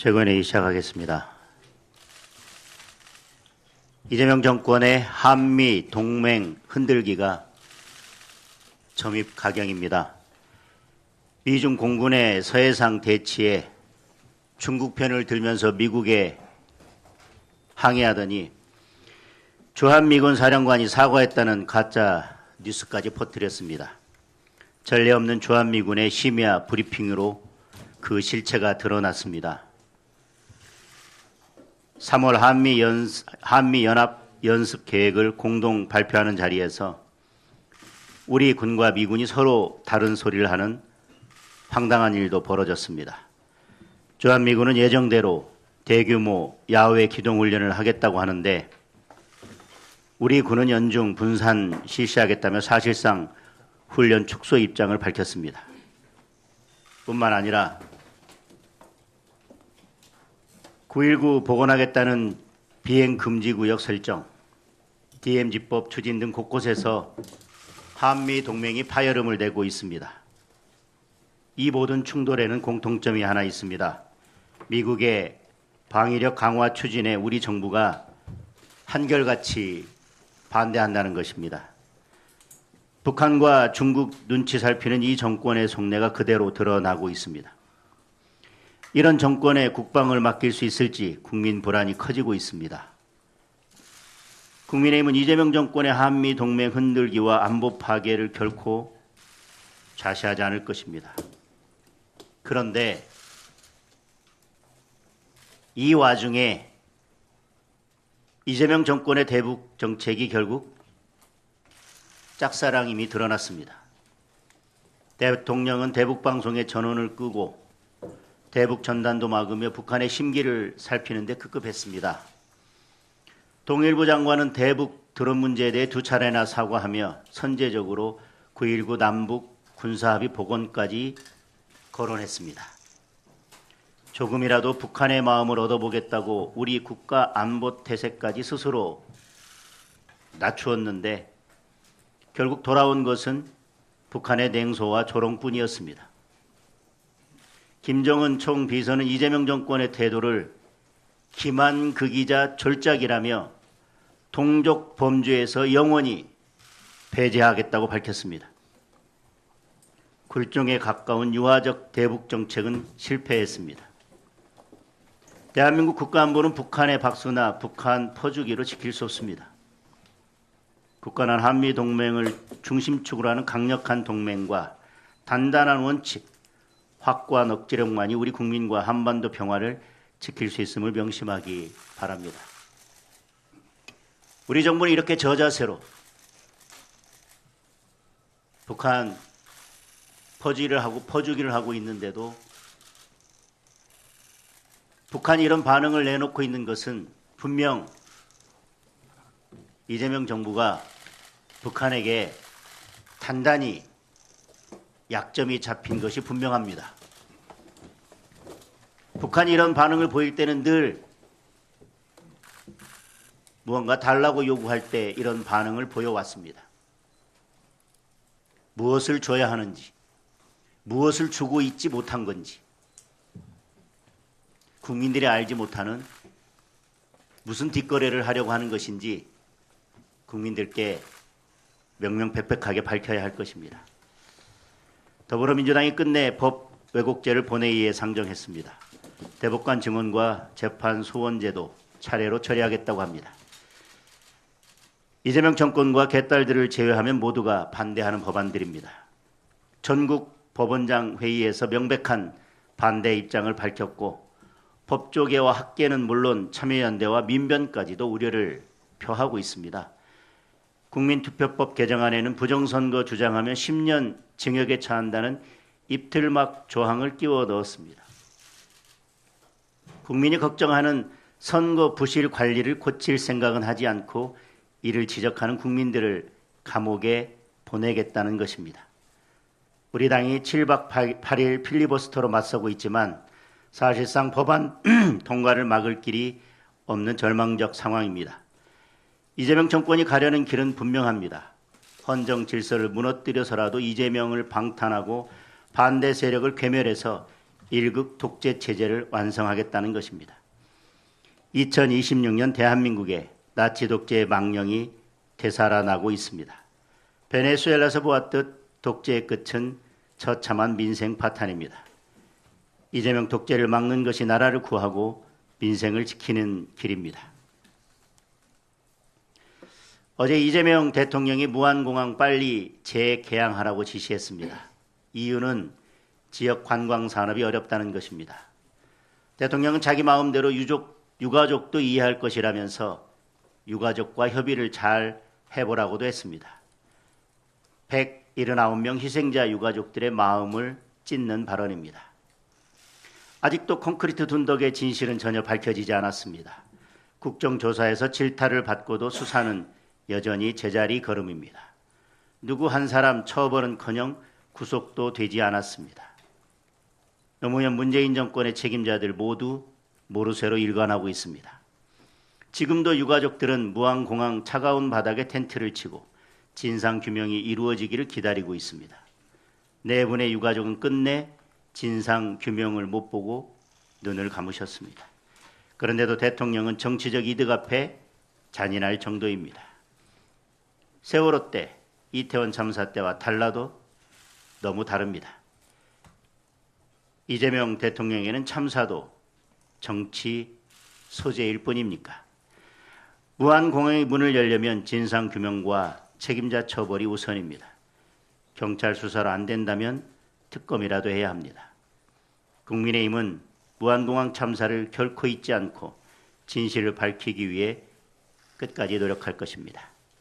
최고위원회의 시작하겠습니다. 이재명 정권의 한미 동맹 흔들기가 점입 가경입니다. 미중 공군의 서해상 대치에 중국 편을 들면서 미국에 항의하더니 주한미군 사령관이 사과했다는 가짜 뉴스까지 퍼뜨렸습니다. 전례 없는 주한미군의 심야 브리핑으로 그 실체가 드러났습니다. 3월 한미연합 연습 계획을 공동 발표하는 자리에서 우리 군과 미군이 서로 다른 소리를 하는 황당한 일도 벌어졌습니다. 주한미군은 예정대로 대규모 야외 기동훈련을 하겠다고 하는데 우리 군은 연중 분산 실시하겠다며 사실상 훈련 축소 입장을 밝혔습니다. 뿐만 아니라 9.19 복원하겠다는 비행금지구역 설정, DMZ법 추진 등 곳곳에서 한미 동맹이 파열음을 내고 있습니다. 이 모든 충돌에는 공통점이 하나 있습니다. 미국의 방위력 강화 추진에 우리 정부가 한결같이 반대한다는 것입니다. 북한과 중국 눈치 살피는 이 정권의 속내가 그대로 드러나고 있습니다. 이런 정권에 국방을 맡길 수 있을지 국민 불안이 커지고 있습니다. 국민의힘은 이재명 정권의 한미 동맹 흔들기와 안보 파괴를 결코 좌시하지 않을 것입니다. 그런데 이 와중에 이재명 정권의 대북 정책이 결국 짝사랑임이 드러났습니다. 대통령은 대북 방송에 전원을 끄고 대북 전단도 막으며 북한의 심기를 살피는 데 급급했습니다. 통일부 장관은 대북 드론 문제에 대해 2차례나 사과하며 선제적으로 9.19 남북 군사합의 복원까지 거론했습니다. 조금이라도 북한의 마음을 얻어보겠다고 우리 국가 안보 태세까지 스스로 낮추었는데 결국 돌아온 것은 북한의 냉소와 조롱뿐이었습니다. 김정은 총비서는 이재명 정권의 태도를 기만극이자 졸작이라며 동족 범죄에서 영원히 배제하겠다고 밝혔습니다. 굴종에 가까운 유화적 대북 정책은 실패했습니다. 대한민국 국가안보는 북한의 박수나 북한 퍼주기로 지킬 수 없습니다. 굳건한 한미 동맹을 중심축으로 하는 강력한 동맹과 단단한 원칙, 확고한 억지력만이 우리 국민과 한반도 평화를 지킬 수 있음을 명심하기 바랍니다. 우리 정부는 이렇게 저자세로 북한 퍼주기를 하고 있는데도 북한이 이런 반응을 내놓고 있는 것은 분명 이재명 정부가 북한에게 단단히 약점이 잡힌 것이 분명합니다. 북한이 이런 반응을 보일 때는 늘 무언가 달라고 요구할 때 이런 반응을 보여왔습니다. 무엇을 줘야 하는지, 무엇을 주고 있지 못한 건지, 국민들이 알지 못하는 무슨 뒷거래를 하려고 하는 것인지 국민들께 명명백백하게 밝혀야 할 것입니다. 더불어민주당이 끝내 법 왜곡죄를 본회의에 상정했습니다. 대법관 증언과 재판 소원제도 차례로 처리하겠다고 합니다. 이재명 정권과 개딸들을 제외하면 모두가 반대하는 법안들입니다. 전국 법원장 회의에서 명백한 반대 입장을 밝혔고 법조계와 학계는 물론 참여연대와 민변까지도 우려를 표하고 있습니다. 국민투표법 개정안에는 부정선거 주장하면 10년 징역에 처한다는 입틀막 조항을 끼워 넣었습니다. 국민이 걱정하는 선거 부실 관리를 고칠 생각은 하지 않고 이를 지적하는 국민들을 감옥에 보내겠다는 것입니다. 우리 당이 7박 8일 필리버스터로 맞서고 있지만 사실상 법안 통과를 막을 길이 없는 절망적 상황입니다. 이재명 정권이 가려는 길은 분명합니다. 헌정 질서를 무너뜨려서라도 이재명을 방탄하고 반대 세력을 괴멸해서 일극 독재 체제를 완성하겠다는 것입니다. 2026년 대한민국의 나치 독재의 망령이 되살아나고 있습니다. 베네수엘라에서 보았듯 독재의 끝은 처참한 민생 파탄입니다. 이재명 독재를 막는 것이 나라를 구하고 민생을 지키는 길입니다. 어제 이재명 대통령이 무안공항 빨리 재개항하라고 지시했습니다. 이유는 지역 관광 산업이 어렵다는 것입니다. 대통령은 자기 마음대로 유가족도 이해할 것이라면서 유가족과 협의를 잘 해보라고도 했습니다. 179명 희생자 유가족들의 마음을 찢는 발언입니다. 아직도 콘크리트 둔덕의 진실은 전혀 밝혀지지 않았습니다. 국정조사에서 질타를 받고도 수사는 여전히 제자리 걸음입니다. 누구 한 사람 처벌은커녕 구속도 되지 않았습니다. 노무현 문재인 정권의 책임자들 모두 모르쇠로 일관하고 있습니다. 지금도 유가족들은 무안공항 차가운 바닥에 텐트를 치고 진상규명이 이루어지기를 기다리고 있습니다. 네 분의 유가족은 끝내 진상규명을 못 보고 눈을 감으셨습니다. 그런데도 대통령은 정치적 이득 앞에 잔인할 정도입니다. 세월호 때, 이태원 참사 때와 달라도 너무 다릅니다. 이재명 대통령에게는 참사도 정치 소재일 뿐입니까? 무안공항의 문을 열려면 진상규명과 책임자 처벌이 우선입니다. 경찰 수사로 안 된다면 특검이라도 해야 합니다. 국민의힘은 무안공항 참사를 결코 잊지 않고 진실을 밝히기 위해 끝까지 노력할 것입니다.